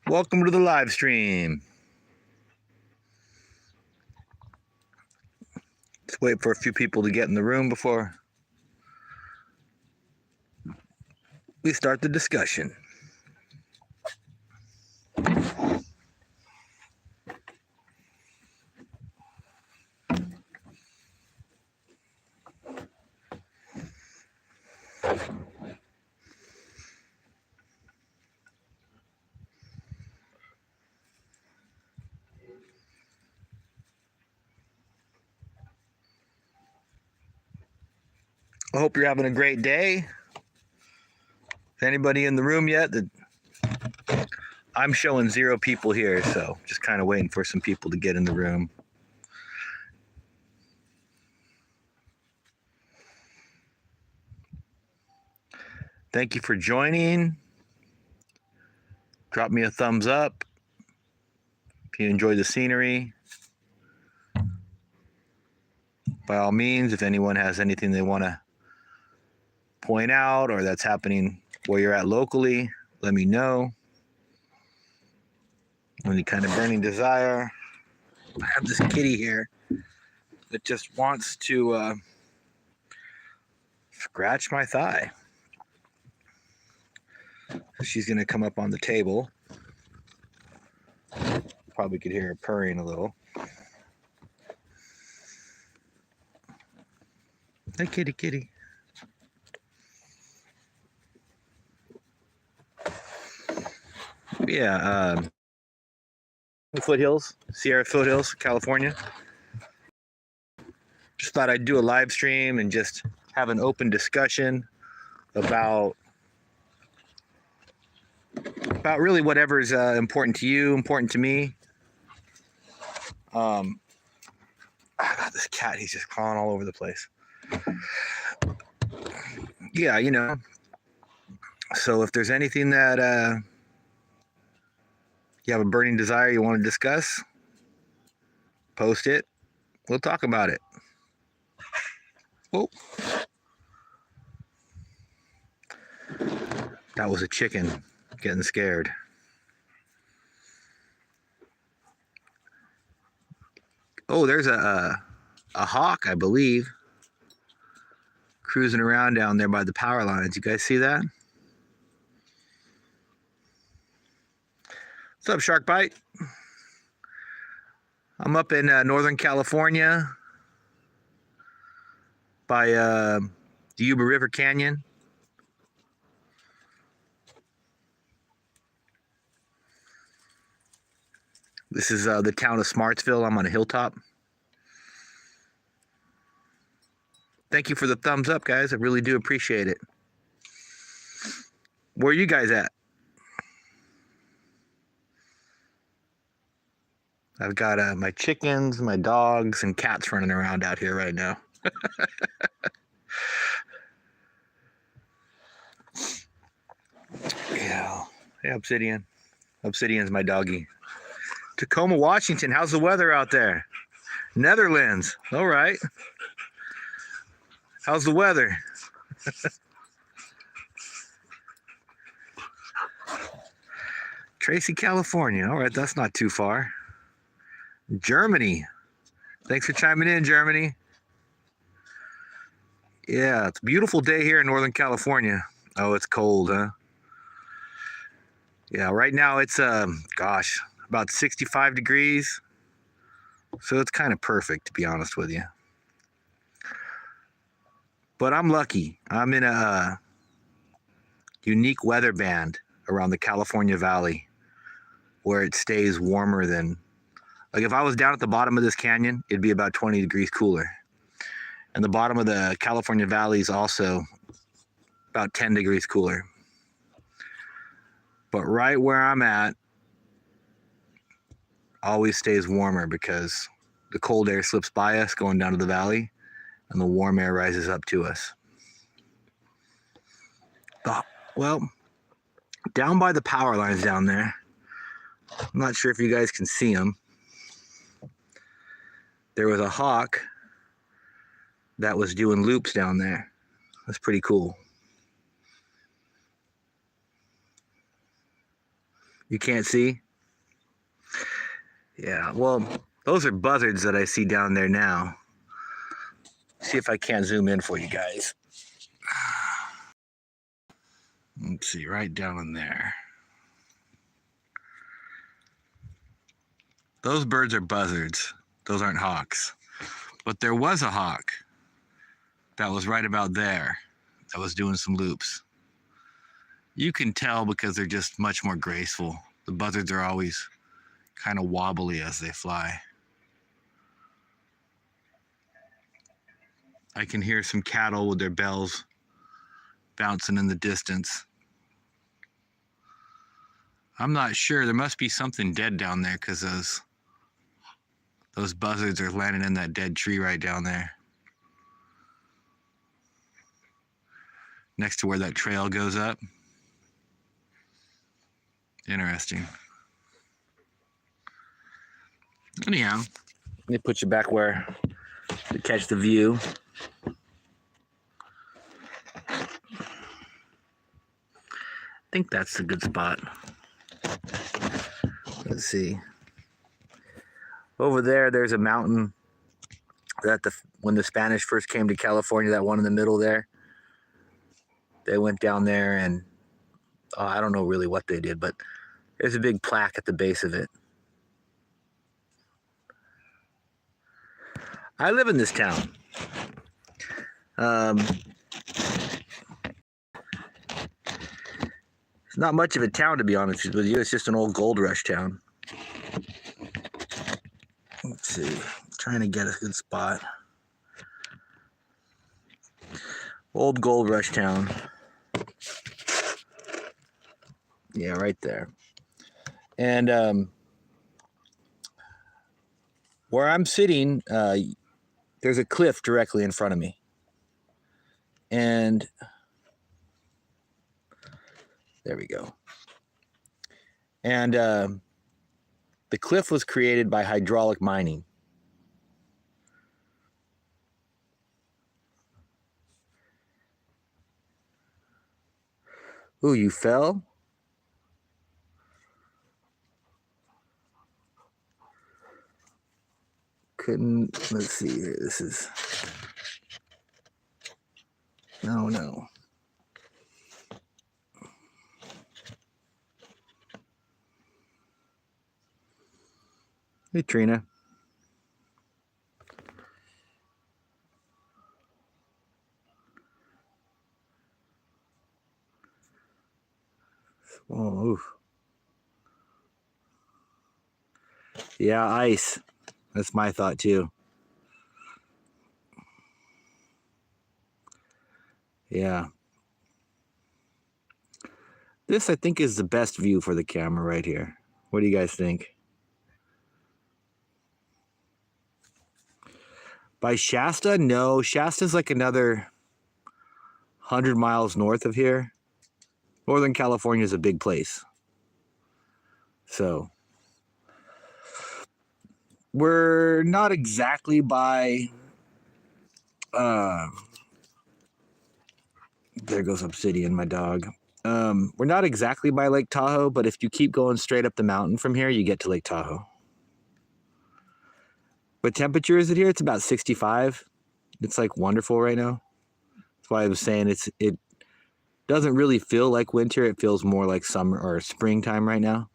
Welcome to the live stream. Let's wait for a few people to get in the room before we start the discussion. I hope you're having a great day. Is anybody in the room yet? I'm showing 0 people here, so just kind of waiting for some people to get in the room. Thank you for joining. Drop me a thumbs up if you enjoy the scenery. By all means, if anyone has anything they want to point out or that's happening where you're at locally, let me know. Any kind of burning desire. I have this kitty here that just wants to scratch my thigh. She's going to come up on the table. Probably could hear her purring a little. Hey, kitty, kitty. Yeah, foothills, Sierra Foothills, California. Just thought I'd do a live stream and just have an open discussion about really whatever is important to you, important to me. I got this cat, he's just crawling all over the place. Yeah, you know. So if there's anything that you have a burning desire you want to discuss, post it. We'll talk about it. Oh. That was a chicken getting scared. Oh, there's a hawk, I believe, cruising around down there by the power lines. You guys see that? What's up, Shark Bite? I'm up in Northern California by the Yuba River Canyon. This is the town of Smartsville. I'm on a hilltop. Thank you for the thumbs up, guys. I really do appreciate it. Where are you guys at? I've got my chickens, my dogs, and cats running around out here right now. Yeah. Hey, Obsidian. Obsidian's my doggy. Tacoma, Washington. How's the weather out there? Netherlands. All right. How's the weather? Tracy, California. All right, that's not too far. Germany. Thanks for chiming in, Germany. Yeah, it's a beautiful day here in Northern California. Oh, it's cold, huh? Yeah, right now it's, about 65 degrees. So it's kind of perfect, to be honest with you. But I'm lucky. I'm in a unique weather band around the California Valley where it stays warmer than, like if I was down at the bottom of this canyon, it'd be about 20 degrees cooler. And the bottom of the California Valley is also about 10 degrees cooler. But right where I'm at always stays warmer because the cold air slips by us going down to the valley and the warm air rises up to us. Well, down by the power lines down there, I'm not sure if you guys can see them. There was a hawk that was doing loops down there. That's pretty cool. You can't see? Yeah, well, those are buzzards that I see down there now. See if I can't zoom in for you guys. Let's see, right down in there. Those birds are buzzards. Those aren't hawks. But there was a hawk that was right about there that was doing some loops. You can tell because they're just much more graceful. The buzzards are always kind of wobbly as they fly. I can hear some cattle with their bells bouncing in the distance. I'm not sure. There must be something dead down there because those buzzards are landing in that dead tree right down there. Next to where that trail goes up. Interesting. Anyhow, let me put you back where to catch the view. I think that's a good spot. Let's see. Over there, there's a mountain that when the Spanish first came to California, that one in the middle there, they went down there and I don't know really what they did, but there's a big plaque at the base of it. I live in this town. It's not much of a town, to be honest with you. It's just an old gold rush town. Let's see. I'm trying to get a good spot. Old gold rush town. Yeah, right there. And where I'm sitting, there's a cliff directly in front of me. And there we go. And the cliff was created by hydraulic mining. Ooh, you fell? Couldn't, let's see here. This is, no. Hey, Trina. Oh, oof. Yeah, ice. That's my thought too. Yeah. This, I think, is the best view for the camera right here. What do you guys think? By Shasta? No, Shasta's like another 100 miles north of here. Northern California is a big place. So we're not exactly by there goes Obsidian, my dog. We're not exactly by Lake Tahoe, but if you keep going straight up the mountain from here, you get to Lake Tahoe. What temperature is it here? It's about 65. It's like wonderful right now. That's why I was saying it doesn't really feel like winter. It feels more like summer or springtime right now.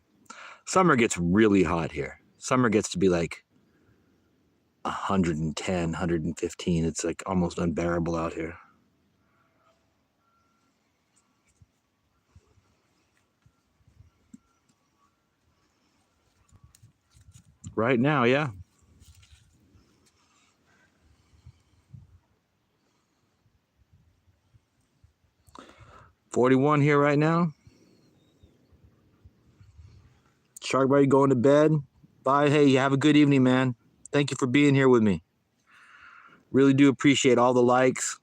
Summer gets really hot here. Summer gets to be like 110, 115. It's like almost unbearable out here. Right now, yeah. $41 here right now. Shark Bite going to bed. Bye. Hey, you have a good evening, man. Thank you for being here with me. Really do appreciate all the likes.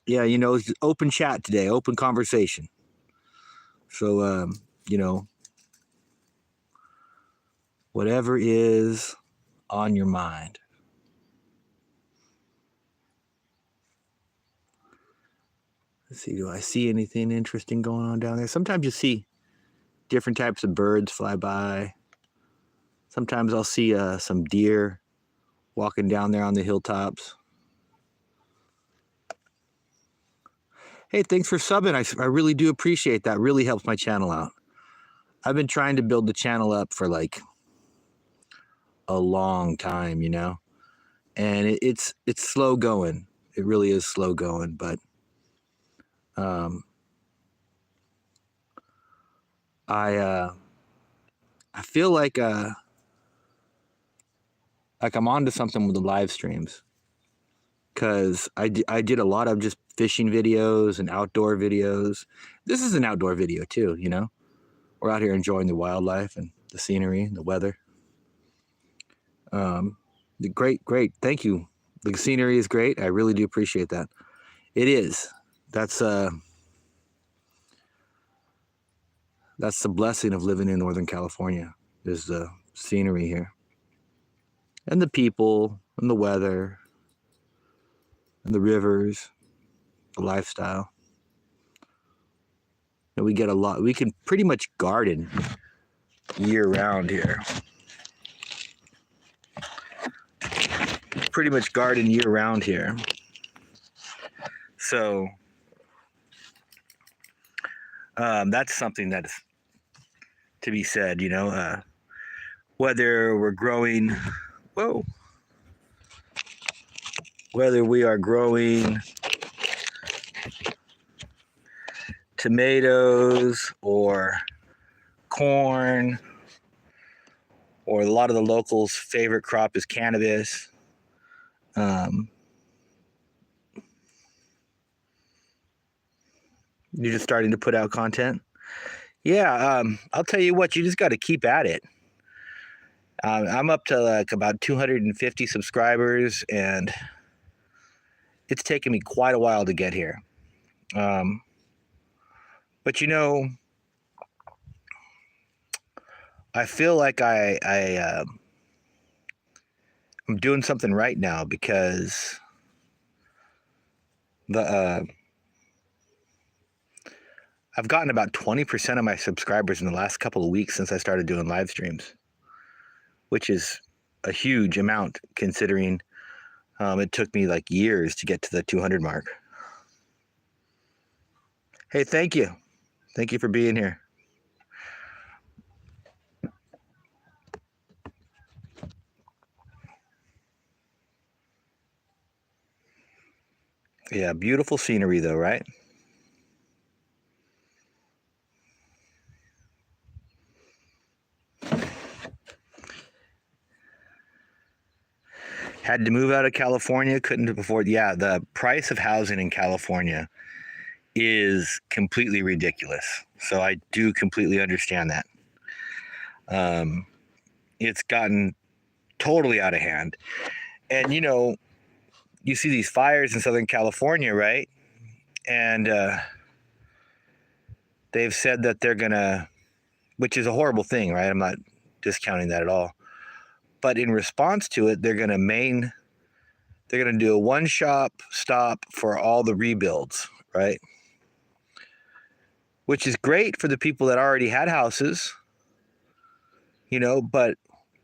Yeah, you know, it's open chat today, open conversation. So, you know, whatever is on your mind. Let's see, do I see anything interesting going on down there? Sometimes you see different types of birds fly by. Sometimes I'll see some deer walking down there on the hilltops. Hey, thanks for subbing. I really do appreciate that. Really helps my channel out. I've been trying to build the channel up for like a long time, you know, and it's slow going. It really is slow going, but I feel like I'm onto something with the live streams, because I did a lot of just fishing videos and outdoor videos. This is an outdoor video too, you know. We're out here enjoying the wildlife and the scenery and the weather. Great. Thank you. The scenery is great. I really do appreciate that. It is. That's the blessing of living in Northern California, is the scenery here. And the people and the weather and the rivers, the lifestyle. And we get a lot. We can pretty much garden year round here. Pretty much garden year round here. So that's something that is to be said, you know, whether we're growing, whether we are growing tomatoes or corn, or a lot of the locals' favorite crop is cannabis. You're just starting to put out content. Yeah, I'll tell you what, you just got to keep at it. I'm up to like about 250 subscribers, and it's taken me quite a while to get here. But you know, I feel like I'm doing something right now, because I've gotten about 20% of my subscribers in the last couple of weeks since I started doing live streams, which is a huge amount considering it took me like years to get to the 200 mark. Hey, thank you. Thank you for being here. Yeah, beautiful scenery though, right? Had to move out of California, couldn't afford. Yeah, the price of housing in California is completely ridiculous. So I do completely understand that. It's gotten totally out of hand. And, you know, you see these fires in Southern California, right? And they've said that they're going to, which is a horrible thing, right? I'm not discounting that at all. But in response to it, they're going to do a one-stop shop for all the rebuilds, right? Which is great for the people that already had houses, you know, but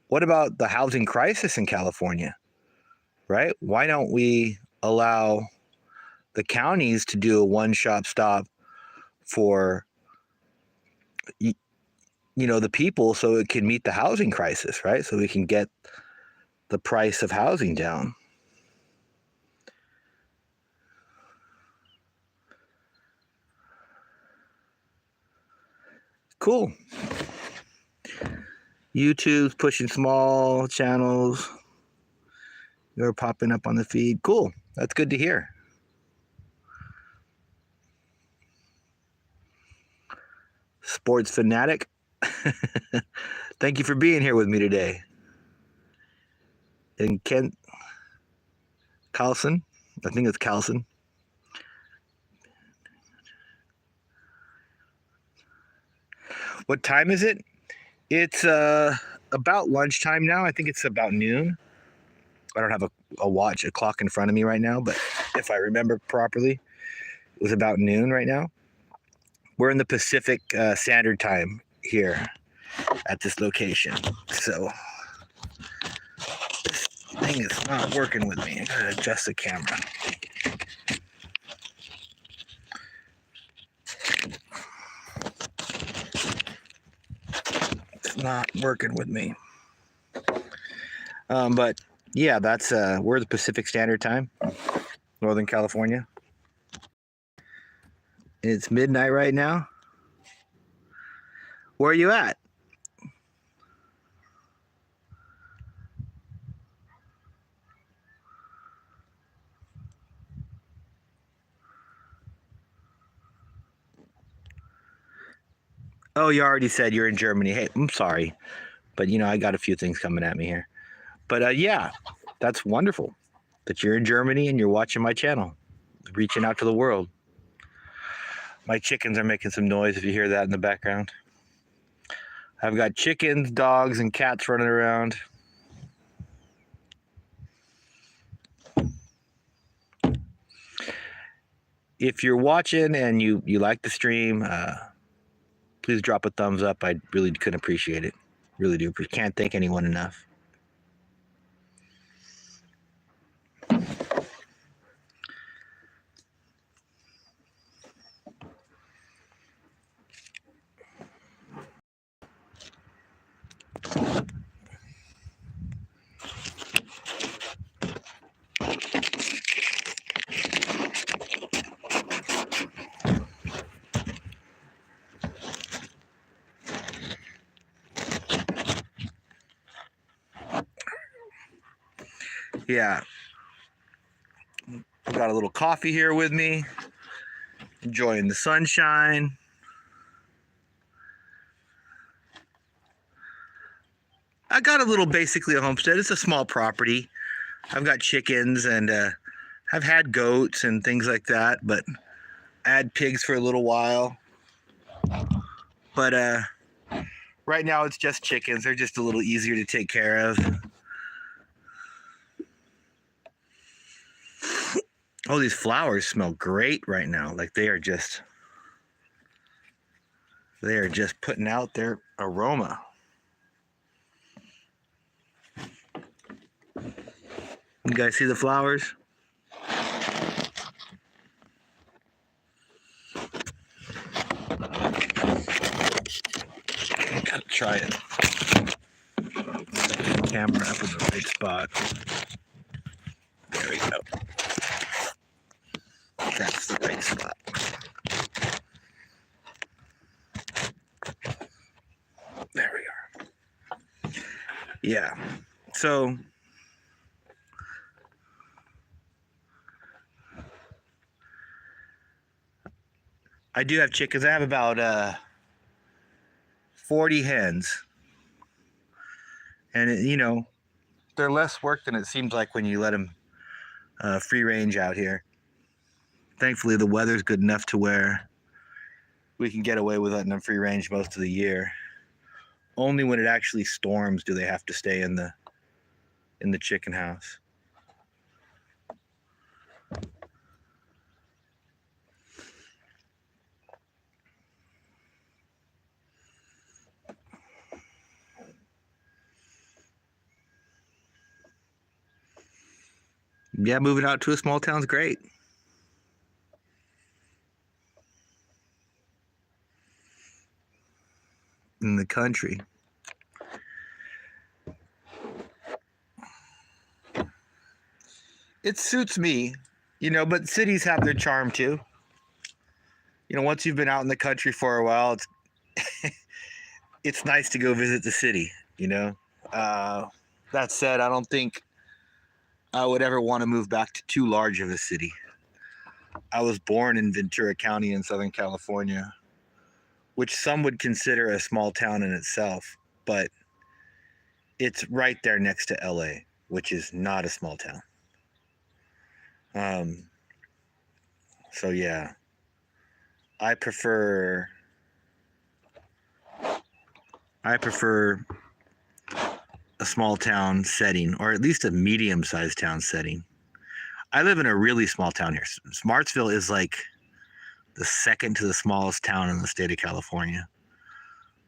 what about the housing crisis in California, right? Why don't we allow the counties to do a one-stop shop for, you know, the people, so it can meet the housing crisis, right? So we can get the price of housing down. Cool. YouTube's pushing small channels. You're popping up on the feed. Cool. That's good to hear. Sports fanatic. Thank you for being here with me today. And Kent Carlson, I think it's Carlson. What time is it? It's about lunchtime now. I think it's about noon. I don't have a clock in front of me right now, but if I remember properly, it was about noon right now. We're in the Pacific Standard Time here at this location. So this thing is not working with me. I gotta adjust the camera. It's not working with me. But yeah, that's we're the Pacific Standard Time, Northern California. It's midnight right now. Where are you at? Oh, you already said you're in Germany. Hey, I'm sorry, but I got a few things coming at me here. But yeah, that's wonderful that you're in Germany and you're watching my channel, reaching out to the world. My chickens are making some noise if you hear that in the background. I've got chickens, dogs, and cats running around. If you're watching and you like the stream, please drop a thumbs up. I really could appreciate it. Really do. Can't thank anyone enough. Yeah. I've got a little coffee here with me, enjoying the sunshine. I got basically a homestead. It's a small property. I've got chickens and I've had goats and things like that, but I had pigs for a little while. But right now it's just chickens. They're just a little easier to take care of. Oh, these flowers smell great right now. Like they are just putting out their aroma. You guys see the flowers? I gotta try it. Set the camera up in the right spot. There we go. That's the right spot. There we are. Yeah. So I do have chickens. I have about 40 hens. And they're less work than it seems like when you let them free range out here. Thankfully, the weather's good enough to where we can get away with letting them free range most of the year. Only when it actually storms do they have to stay in the chicken house. Yeah, moving out to a small town's great. In the country. It suits me, but cities have their charm too. Once you've been out in the country for a while, it's nice to go visit the city, That said, I don't think I would ever want to move back to too large of a city. I was born in Ventura County in Southern California, which some would consider a small town in itself, but it's right there next to LA, which is not a small town. So yeah, I prefer a small town setting, or at least a medium-sized town setting. I live in a really small town here. Smartsville is like the second to the smallest town in the state of California.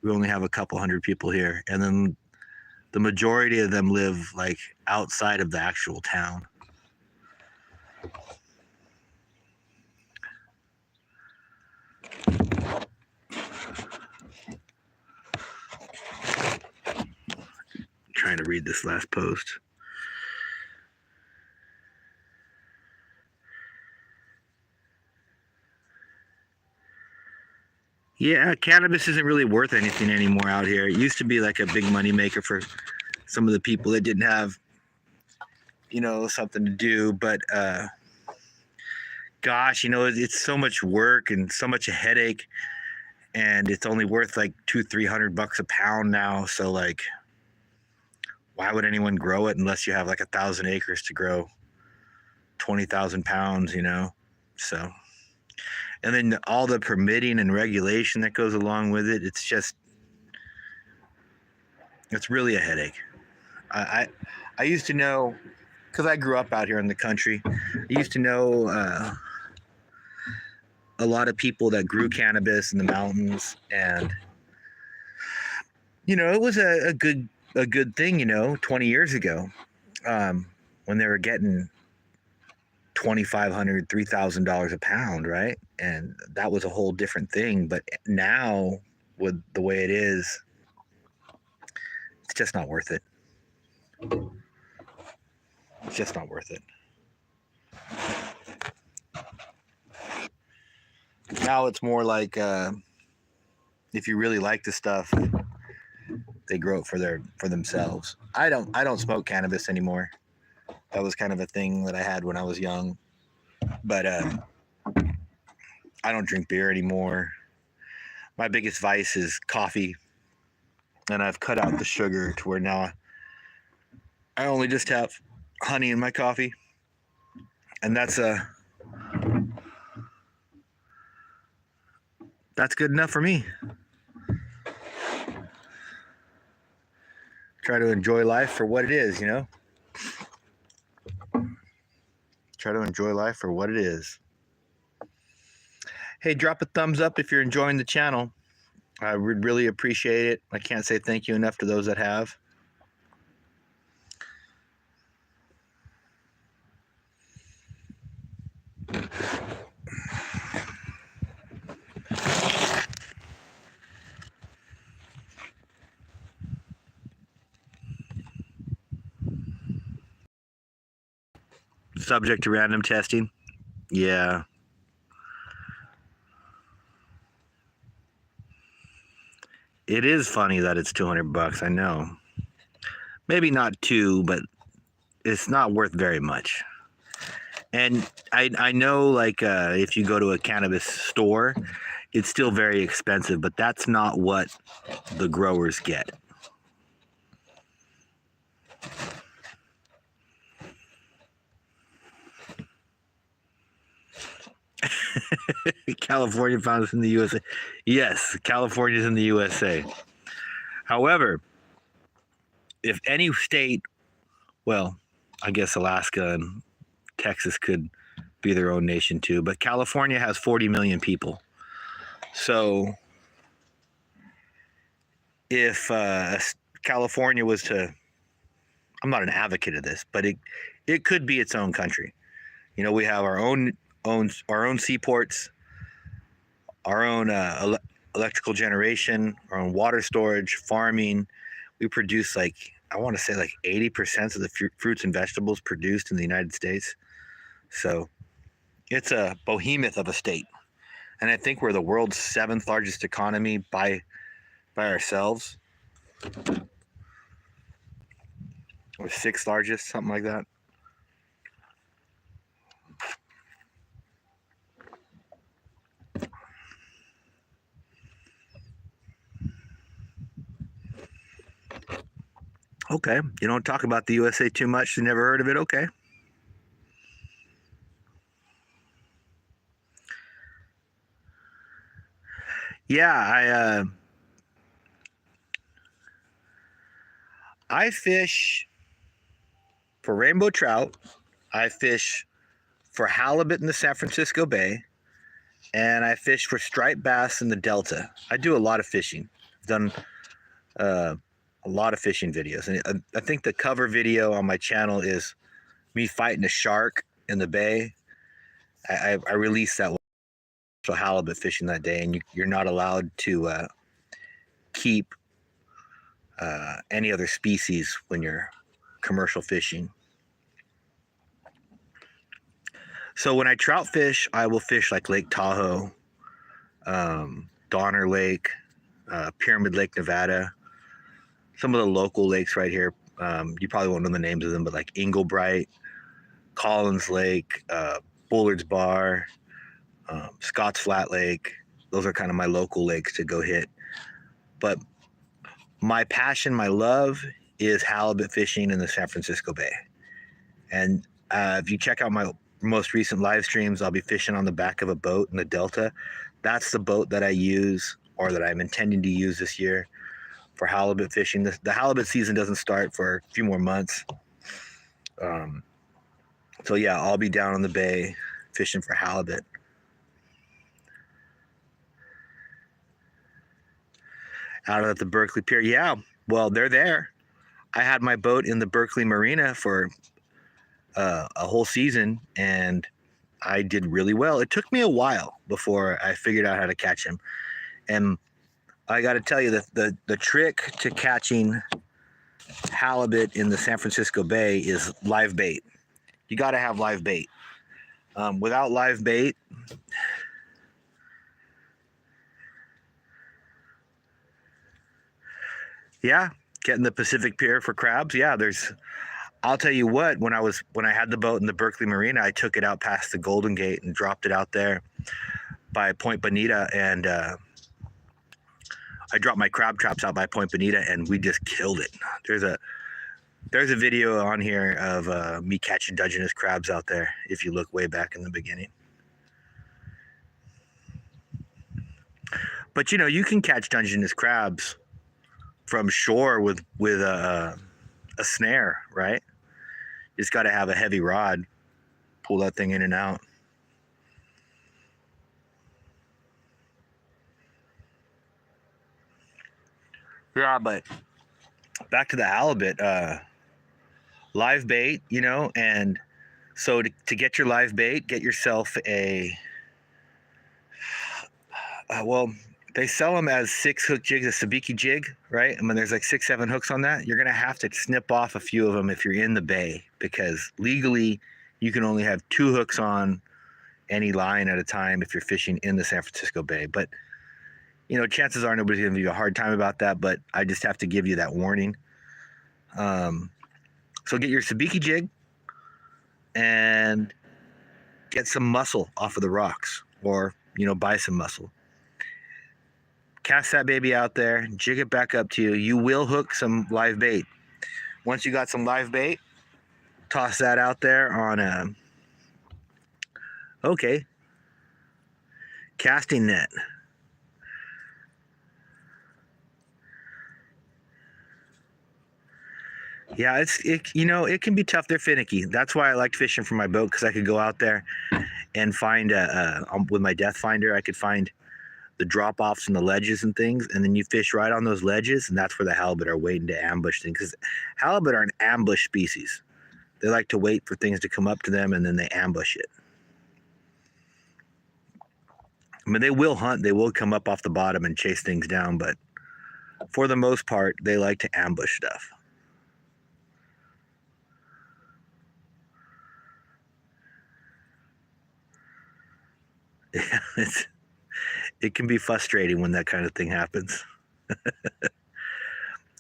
We only have a couple hundred people here, and then the majority of them live like outside of the actual town. Trying to read this last post. Yeah, cannabis isn't really worth anything anymore out here. It used to be like a big money maker for some of the people that didn't have, something to do. But gosh, it's so much work and so much a headache, and it's only worth like $200-300 a pound now. So like, why would anyone grow it unless you have like 1,000 acres to grow 20,000 pounds? So. And then all the permitting and regulation that goes along with it, it's really a headache. I used to know, because I grew up out here in the country, I used to know a lot of people that grew cannabis in the mountains, and it was a good thing, 20 years ago, when they were getting $2,500, $3,000 a pound, right? And that was a whole different thing. But now, with the way it is, it's just not worth it. It's just not worth it. Now it's more like if you really like the stuff, they grow it for themselves. I don't smoke cannabis anymore. That was kind of a thing that I had when I was young. But I don't drink beer anymore. My biggest vice is coffee. And I've cut out the sugar to where now I only just have honey in my coffee. And that's good enough for me. Try to enjoy life for what it is, Try to enjoy life for what it is. Hey, drop a thumbs up if you're enjoying the channel. I would really appreciate it. I can't say thank you enough to those that have. Subject to random testing. Yeah. It is funny that it's $200. I know. Maybe not two, but it's not worth very much. And I know, like, if you go to a cannabis store, it's still very expensive, but that's not what the growers get. California found us in the USA. Yes, California's in the USA. However, if any state, well, I guess Alaska and Texas could be their own nation too, but California has 40 million people. So if California was to, I'm not an advocate of this, but it could be its own country. We have our own seaports, our own electrical generation, our own water storage, farming. We produce I want to say 80% of the fruits and vegetables produced in the United States. So it's a behemoth of a state. And I think we're the world's 7th largest economy by ourselves. Or 6th largest, something like that. Okay, you don't talk about the USA too much. You never heard of it? Okay. Yeah, I fish for rainbow trout. I fish for halibut in the San Francisco Bay, and I fish for striped bass in the Delta. I do a lot of fishing. done uh, a lot of fishing videos, and I think the cover video on my channel is me fighting a shark in the bay. I released that halibut fishing that day, and you're not allowed to keep any other species when you're commercial fishing. So when I trout fish, I will fish like Lake Tahoe, Donner Lake, Pyramid Lake, Nevada, some of the local lakes right here. You probably won't know the names of them, but like Inglebright, Collins Lake, Bullard's Bar, Scotts Flat Lake. Those are kind of my local lakes to go hit. But my passion, my love is halibut fishing in the San Francisco Bay. And if you check out my most recent live streams, I'll be fishing on the back of a boat in the Delta. That's the boat that I use, or that I'm intending to use this year for halibut fishing. The halibut season doesn't start for a few more months. So yeah, I'll be down on the bay fishing for halibut. Out at the Berkeley Pier. Yeah, well, they're there. I had my boat in the Berkeley Marina for a whole season, and I did really well. It took me a while before I figured out how to catch him. And I got to tell you that the trick to catching halibut in the San Francisco Bay is live bait. You got to have live bait. Without live bait, yeah, getting the Pacific Pier for crabs. Yeah, I'll tell you what, when I had the boat in the Berkeley Marina, I took it out past the Golden Gate and dropped it out there by Point Bonita, and I dropped my crab traps out by Point Bonita, and we just killed it. There's a video on here of me catching Dungeness crabs out there, if you look way back in the beginning. But you can catch Dungeness crabs from shore with a snare, right? You just got to have a heavy rod, pull that thing in and out. Yeah, but back to the halibut, live bait, and so to get your live bait, get yourself well, they sell them as 6-hook jigs, a sabiki jig, right? I mean, there's like 6-7 hooks on that. You're going to have to snip off a few of them if you're in the bay, because legally you can only have 2 hooks on any line at a time if you're fishing in the San Francisco Bay. But chances are nobody's going to give you a hard time about that, but I just have to give you that warning. So get your sabiki jig and get some muscle off of the rocks, or buy some muscle. Cast that baby out there, jig it back up to you. You will hook some live bait. Once you got some live bait, toss that out there on a casting net. Yeah, it can be tough. They're finicky. That's why I liked fishing from my boat, because I could go out there and find with my depth finder, I could find the drop-offs and the ledges and things, and then you fish right on those ledges, and that's where the halibut are waiting to ambush things, because halibut are an ambush species. They like to wait for things to come up to them, and then they ambush it. I mean, they will hunt, they will come up off the bottom and chase things down, but for the most part, they like to ambush stuff. Yeah, it can be frustrating when that kind of thing happens.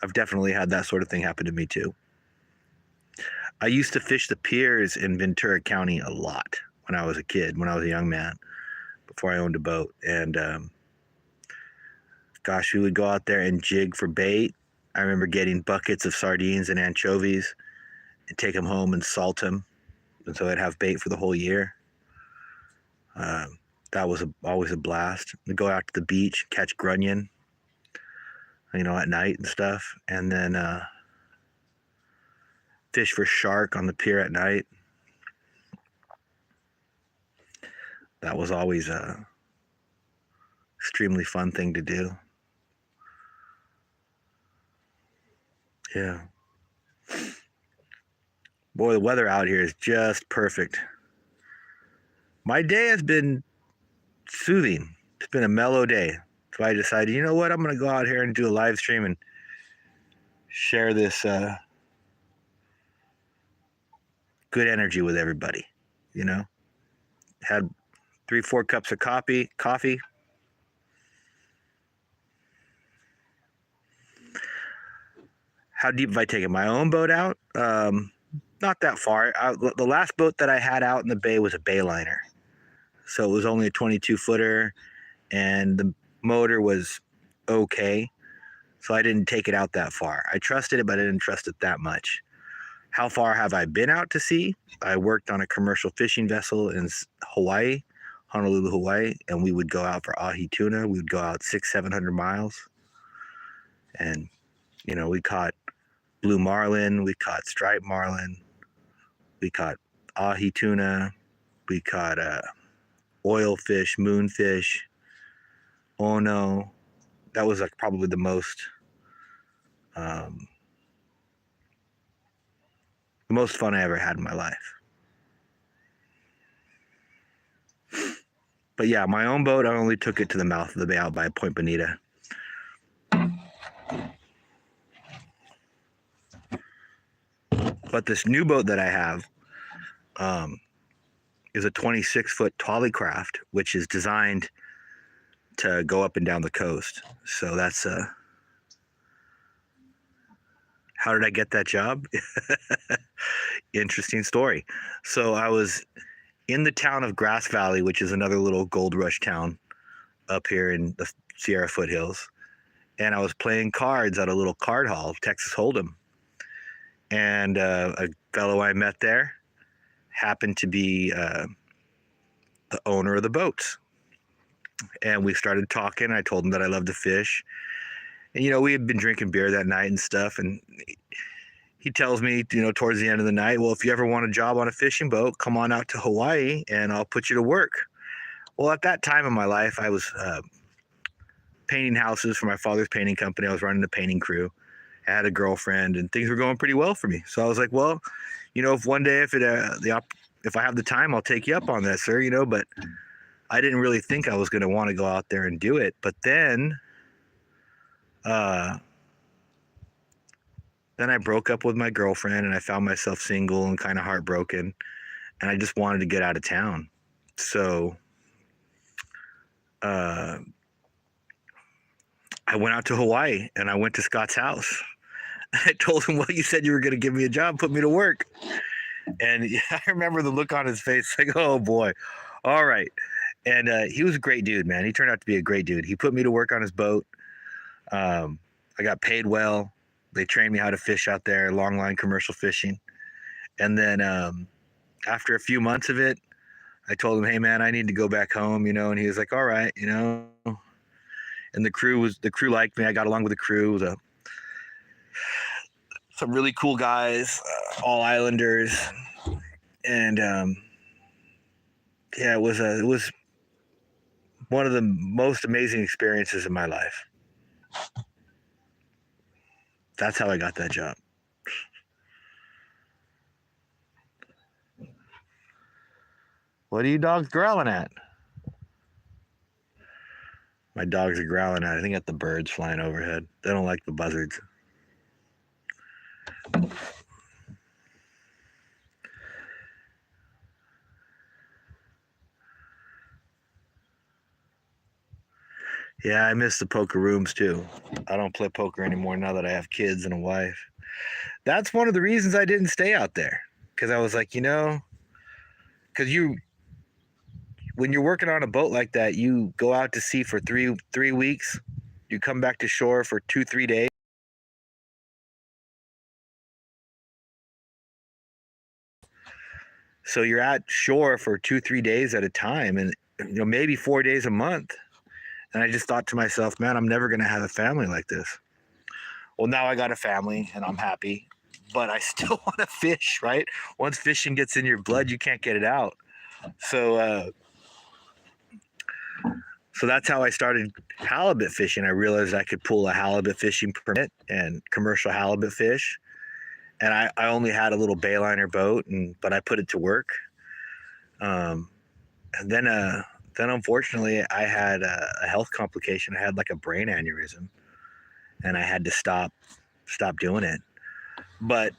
I've definitely had that sort of thing happen to me too. I used to fish the piers in Ventura County a lot when I was a kid, when I was a young man, before I owned a boat. And gosh, we would go out there and jig for bait. I remember getting buckets of sardines and anchovies and take them home and salt them, and so I'd have bait for the whole year. That was always a blast. We'd go out to the beach, catch grunion, at night and stuff, and then fish for shark on the pier at night. That was always a extremely fun thing to do. Yeah. Boy, the weather out here is just perfect. My day has been soothing. It's been a mellow day. So I decided, you know what? I'm going to go out here and do a live stream and share this good energy with everybody. You know, had 3-4 cups of coffee. How deep have I taken my own boat out? Not that far. The last boat that I had out in the bay was a bayliner. So it was only a 22 footer and the motor was okay. So I didn't take it out that far. I trusted it, but I didn't trust it that much. How far have I been out to sea? I worked on a commercial fishing vessel in Hawaii, Honolulu, Hawaii, and we would go out for ahi tuna. We would go out 600-700 miles. And, you know, we caught blue marlin, we caught striped marlin, we caught ahi tuna, we caught oil fish, moonfish, ono. That was like probably the most fun I ever had in my life. But yeah, my own boat, I only took it to the mouth of the bay out by Point Bonita. But this new boat that I have is a 26-foot Tolly craft, which is designed to go up and down the coast. So that's how did I get that job? Interesting story. So I was in the town of Grass Valley, which is another little gold rush town up here in the Sierra foothills. And I was playing cards at a little card hall, Texas Hold'em. And a fellow I met there happened to be the owner of the boats. And we started talking. I told him that I love to fish. And, you know, we had been drinking beer that night and stuff. And he tells me, you know, towards the end of the night, well, if you ever want a job on a fishing boat, come on out to Hawaii and I'll put you to work. Well, at that time in my life, I was painting houses for my father's painting company. I was running a painting crew. I had a girlfriend and things were going pretty well for me. So I was like, well, you know, if one day if I have the time, I'll take you up on that, sir, you know, but I didn't really think I was going to want to go out there and do it. But then I broke up with my girlfriend and I found myself single and kind of heartbroken. And I just wanted to get out of town. So I went out to Hawaii and I went to Scott's house. I told him, well, you said you were going to give me a job, put me to work. And I remember the look on his face, like, oh boy, all right. And he was a great dude, man. He turned out to be a great dude. He put me to work on his boat. I got paid well. They trained me how to fish out there, long line commercial fishing. And then after a few months of it, I told him, hey man, I need to go back home, you know, and he was like, all right, you know. And the crew liked me. I got along with the crew. Some really cool guys, all islanders. And yeah, it was one of the most amazing experiences in my life. That's how I got that job. What are you dogs growling at? My dogs are growling at, I think, at the birds flying overhead. They don't like the buzzards. Yeah, I miss the poker rooms too. I don't play poker anymore now that I have kids and a wife. That's one of the reasons I didn't stay out there. Because I was like, you know, because when you're working on a boat like that, you go out to sea for three weeks. You come back to shore for 2-3 days. So you're at shore for 2-3 days at a time, and you know, maybe 4 days a month. And I just thought to myself, man, I'm never going to have a family like this. Well, now I got a family and I'm happy, but I still want to fish, right? Once fishing gets in your blood, you can't get it out. So So that's how I started halibut fishing. I realized I could pull a halibut fishing permit and commercial halibut fish. And I only had a little bayliner boat, but I put it to work. Um, and then unfortunately I had a health complication. I had like a brain aneurysm, and I had to stop doing it. But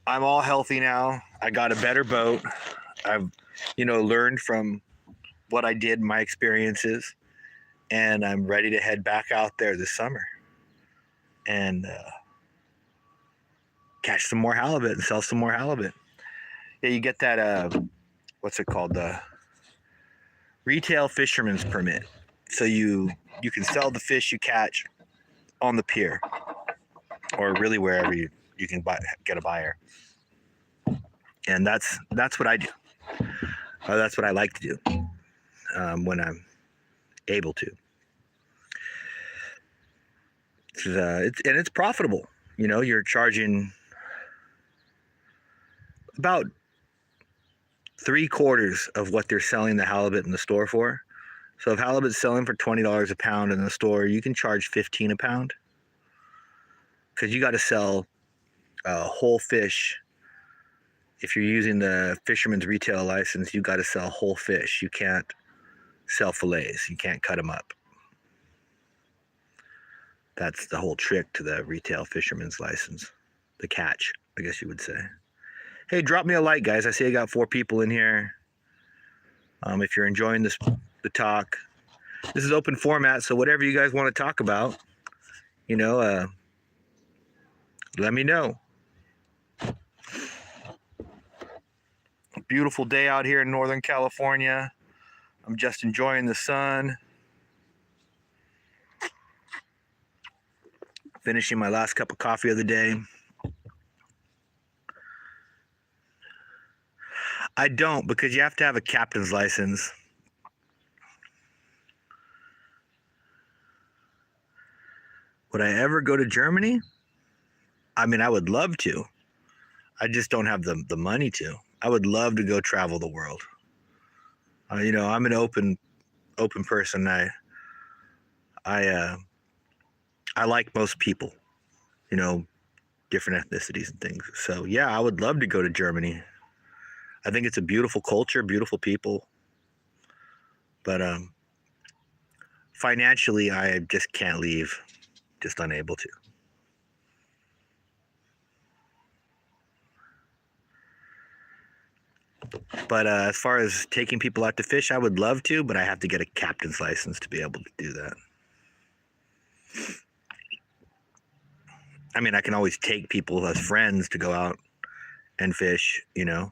I'm all healthy now. I got a better boat. I've learned from what I did, my experiences, and I'm ready to head back out there this summer and catch some more halibut and sell some more halibut. Yeah, you get that what's it called, the retail fisherman's permit. So you can sell the fish you catch on the pier, or really wherever you can get a buyer. And that's what I do. That's what I like to do when I'm able to. It's profitable. You're charging about 3/4 of what they're selling the halibut in the store for. So if halibut's selling for $20 a pound in the store, you can charge $15 a pound, because you got to sell whole fish. If you're using the fisherman's retail license, you got to sell whole fish. You can't sell fillets. You can't cut them up. That's the whole trick to the retail fisherman's license. The catch, I guess you would say. Hey, drop me a like, guys. I see I got 4 people in here. If you're enjoying the talk, this is open format, so whatever you guys want to talk about, let me know. Beautiful day out here in Northern California. I'm just enjoying the sun. Finishing my last cup of coffee of the day. I don't, because you have to have a captain's license. Would I ever go to Germany? I mean, I would love to. I just don't have the money to. I would love to go travel the world. I'm an open person. I like most people, different ethnicities and things. So yeah, I would love to go to Germany. I think it's a beautiful culture, beautiful people. But financially, I just can't leave. Just unable to. But as far as taking people out to fish, I would love to, but I have to get a captain's license to be able to do that. I mean, I can always take people as friends to go out and fish, and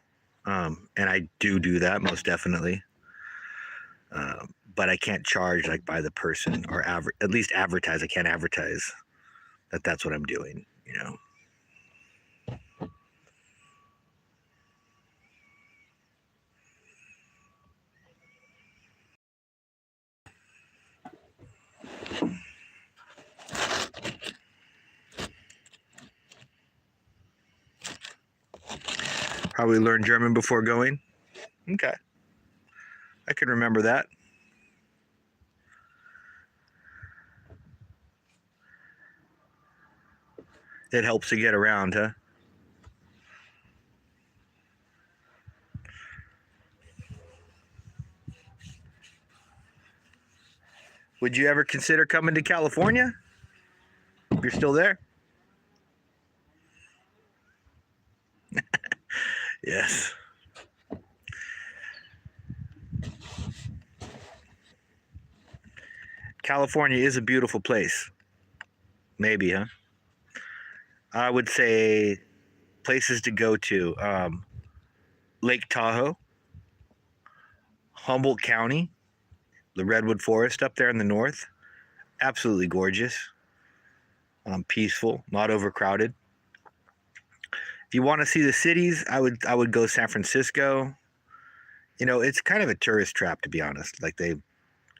I do that most definitely. But I can't charge like by the person, or at least advertise. I can't advertise that that's what I'm doing, Probably learn German before going. Okay. I can remember that. It helps to get around, huh? Would you ever consider coming to California? If you're still there? Yes. California is a beautiful place. Maybe, huh? I would say places to go to: Lake Tahoe, Humboldt County, the Redwood Forest up there in the north. Absolutely gorgeous. Peaceful, not overcrowded. If you want to see the cities, I would go San Francisco. It's kind of a tourist trap, to be honest. Like, they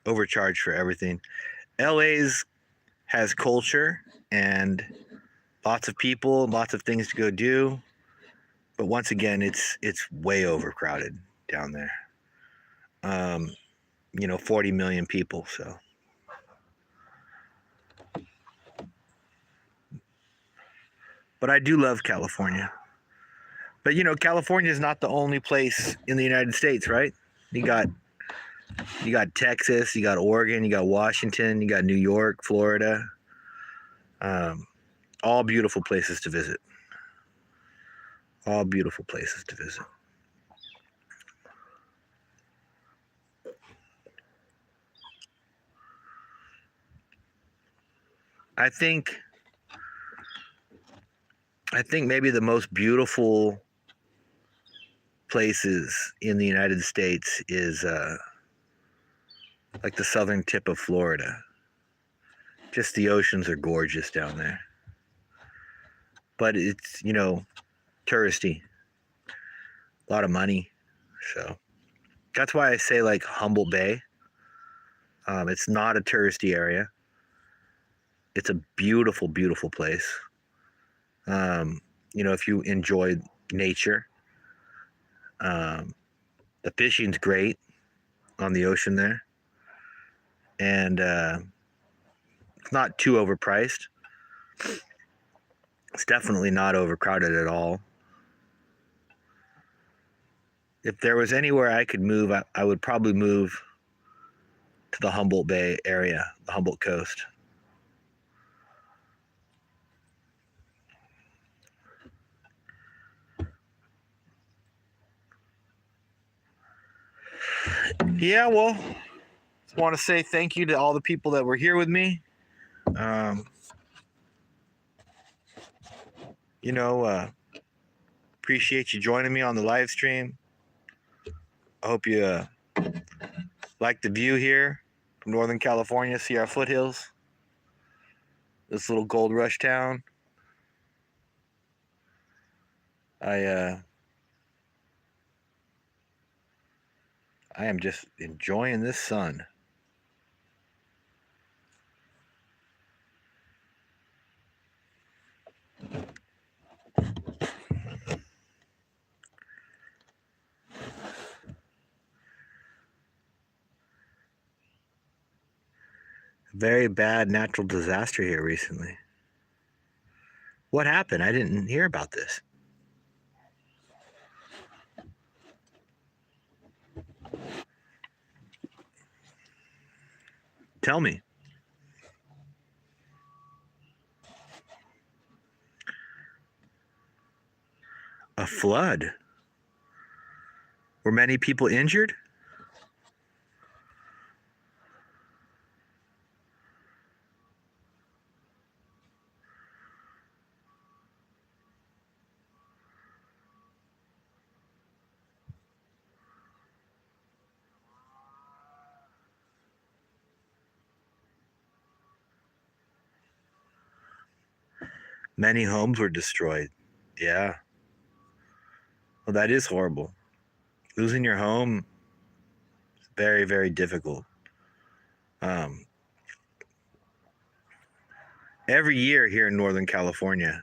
overcharge for everything. LA's has culture and lots of people, lots of things to go do. But once again, it's way overcrowded down there. 40 million people. So, but I do love California. But California is not the only place in the United States, right? You got Texas, you got Oregon, you got Washington, you got New York, Florida. All beautiful places to visit. All beautiful places to visit. I think maybe the most beautiful places in the United States is like the southern tip of Florida. Just the oceans are gorgeous down there. But it's, touristy. A lot of money. So that's why I say like Humboldt Bay. It's not a touristy area. It's a beautiful, beautiful place. If you enjoy nature, the fishing's great on the ocean there, and it's not too overpriced. It's definitely not overcrowded at all. If there was anywhere I could move, I would probably move to the Humboldt Bay area, the Humboldt Coast. Yeah, well, just want to say thank you to all the people that were here with me. Appreciate you joining me on the live stream. I hope you like the view here from Northern California, see our foothills, this little gold rush town. I am just enjoying this sun. Very bad natural disaster here recently. What happened? I didn't hear about this. Tell me. A flood? Were many people injured? Many homes were destroyed. Yeah. Well, that is horrible. Losing your home is very, very difficult. Every year here in Northern California,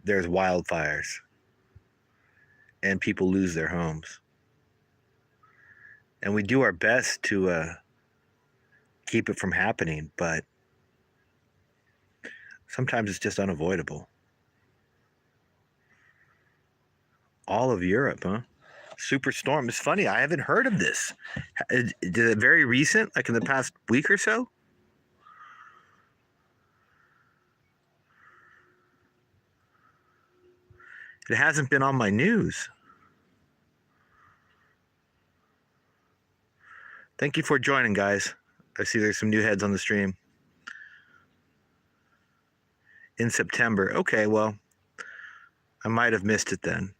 there's wildfires and people lose their homes. And we do our best to keep it from happening, but sometimes it's just unavoidable. All of Europe, huh? Superstorm. It's funny, I haven't heard of this. Is it very recent, like in the past week or so? It hasn't been on my news. Thank you for joining, guys. I see there's some new heads on the stream. In September. Okay, well, I might have missed it then.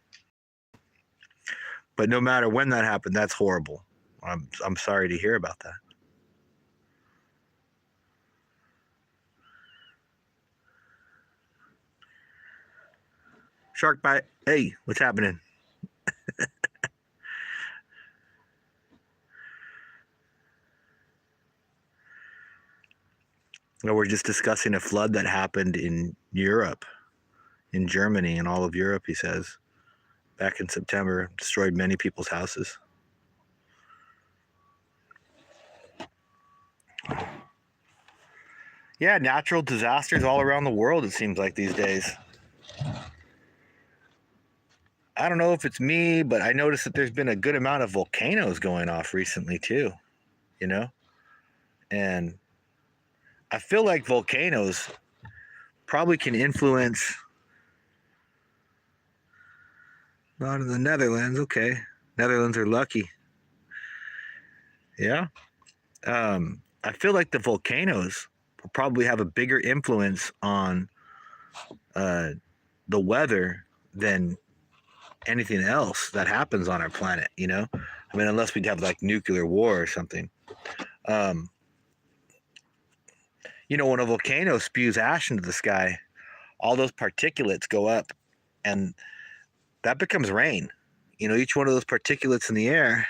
But no matter when that happened, that's horrible. I'm sorry to hear about that. Shark bite. Hey, what's happening? We're just discussing a flood that happened in Europe, in Germany, and all of Europe, he says, back in September, destroyed many people's houses. Yeah, natural disasters all around the world, it seems like these days. I don't know if it's me, but I noticed that there's been a good amount of volcanoes going off recently too, you know? And I feel like volcanoes probably can influence. Not in the Netherlands, okay. Netherlands are lucky. Yeah. I feel like the volcanoes will probably have a bigger influence on uh, the weather than anything else that happens on our planet, you know? I mean, unless we'd have like nuclear war or something. Um, when a volcano spews ash into the sky, all those particulates go up and that becomes rain. Each one of those particulates in the air.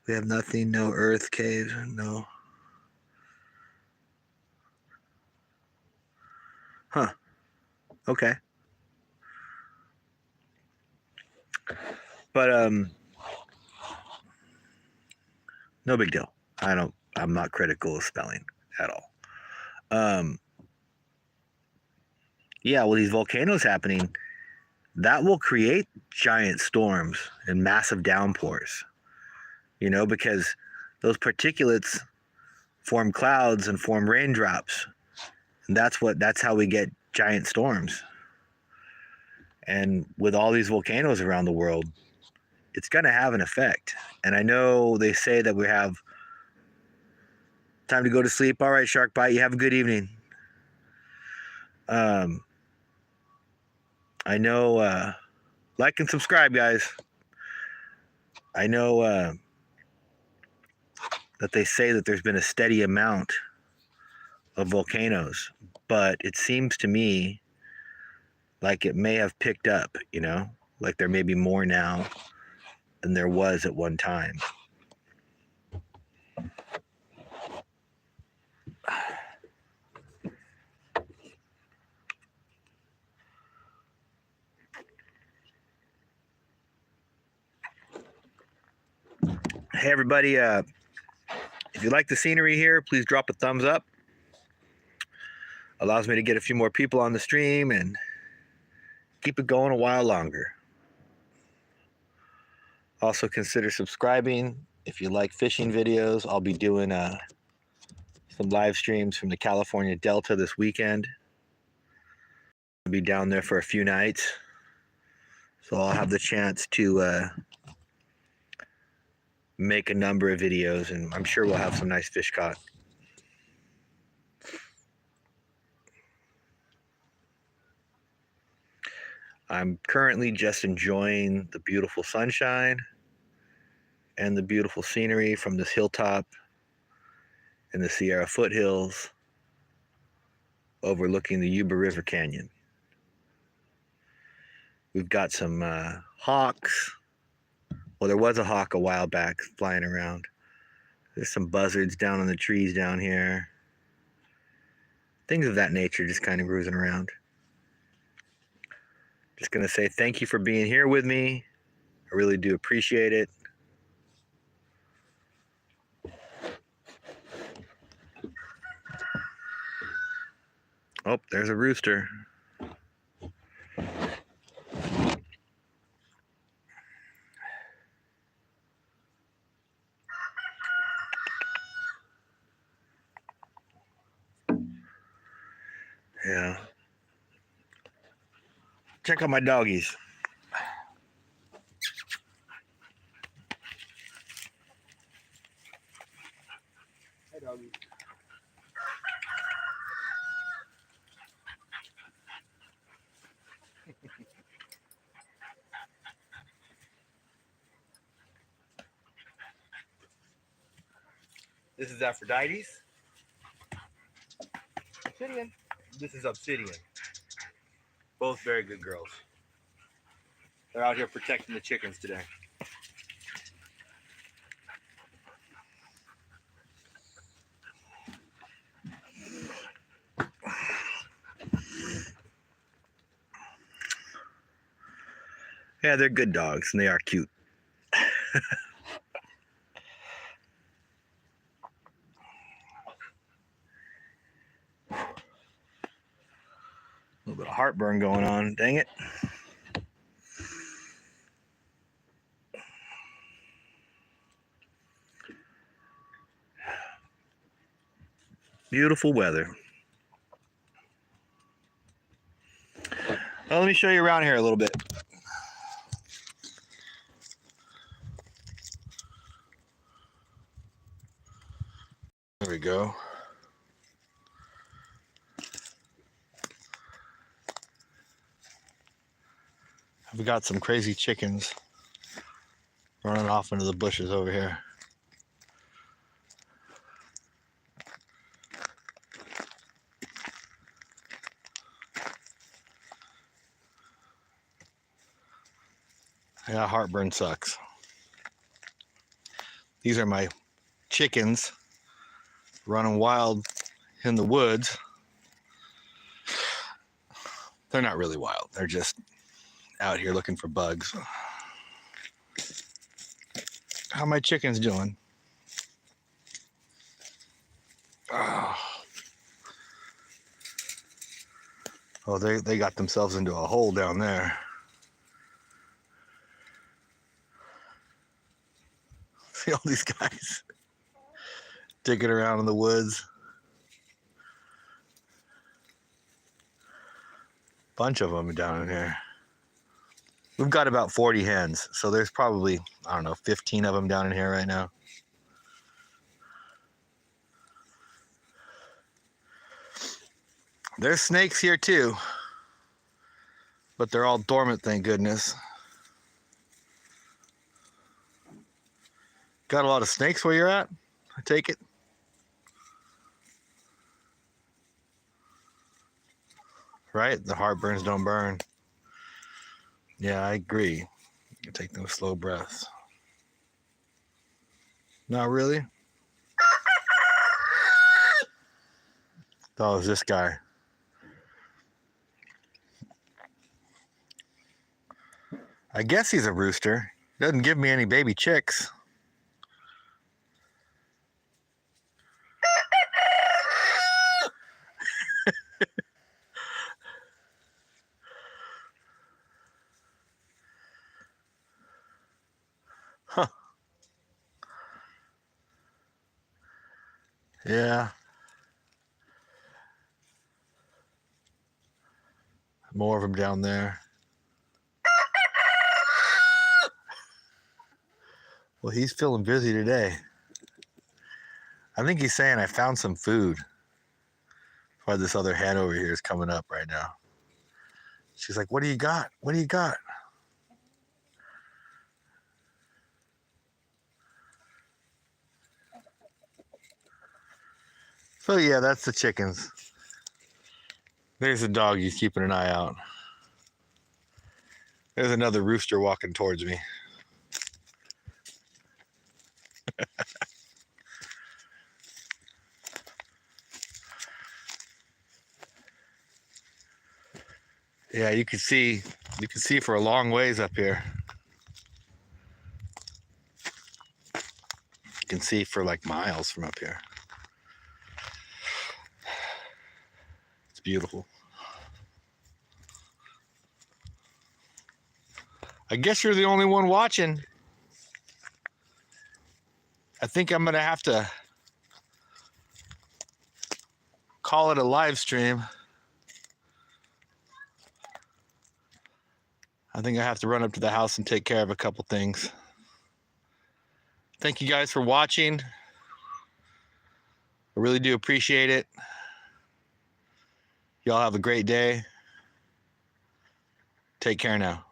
We have nothing, no earth, caves, no. Huh. Okay. But no big deal. I'm not critical of spelling at all. Yeah, well, these volcanoes happening, that will create giant storms and massive downpours, because those particulates form clouds and form raindrops. And that's how we get giant storms. And with all these volcanoes around the world, it's going to have an effect. And I know they say that we have time to go to sleep. All right, Shark Bite, you have a good evening. I know, like and subscribe, guys. I know that they say that there's been a steady amount of volcanoes, but it seems to me like it may have picked up, like there may be more now than there was at one time. Hey, everybody, if you like the scenery here, please drop a thumbs up. Allows me to get a few more people on the stream and keep it going a while longer. Also consider subscribing if you like fishing videos. I'll be doing some live streams from the California Delta this weekend. I'll be down there for a few nights, so I'll have the chance to make a number of videos, and I'm sure we'll have some nice fish caught. I'm currently just enjoying the beautiful sunshine and the beautiful scenery from this hilltop in the Sierra foothills overlooking the Yuba River Canyon. We've got some hawks. Well, there was a hawk a while back flying around. There's some buzzards down in the trees down here. Things of that nature just kind of cruising around. Just going to say thank you for being here with me. I really do appreciate it. Oh, there's a rooster. Yeah. Check out my doggies. Hey, doggies. This is Aphrodite's. Obsidian. This is Obsidian. Both very good girls. They're out here protecting the chickens today. Yeah, they're good dogs and they are cute. little bit of heartburn going on. Dang it. Beautiful weather. Well, let me show you around here a little bit. There we go. I've got some crazy chickens running off into the bushes over here. Yeah, heartburn sucks. These are my chickens running wild in the woods. They're not really wild. They're just out here looking for bugs. How my chickens doing? Oh, they got themselves into a hole down there. See all these guys digging around in the woods. Bunch of them down in here. We've got about 40 hens, so there's probably, I don't know, 15 of them down in here right now. There's snakes here too, but they're all dormant, thank goodness. Got a lot of snakes where you're at, I take it? Right? The heartburns don't burn. Yeah, I agree. You take those slow breaths. Not really? Oh, it's this guy. I guess he's a rooster. Doesn't give me any baby chicks. Huh. Yeah. More of them down there. Well, he's feeling busy today. I think he's saying I found some food. Why this other hen over here is coming up right now. She's like, what do you got? What do you got? So yeah, that's the chickens. There's a dog he's keeping an eye out. There's another rooster walking towards me. Yeah, you can see for a long ways up here. You can see for like miles from up here. It's beautiful. I guess you're the only one watching. I think I'm gonna have to call it a live stream. I think I have to run up to the house and take care of a couple things. Thank you guys for watching. I really do appreciate it. Y'all have a great day. Take care now.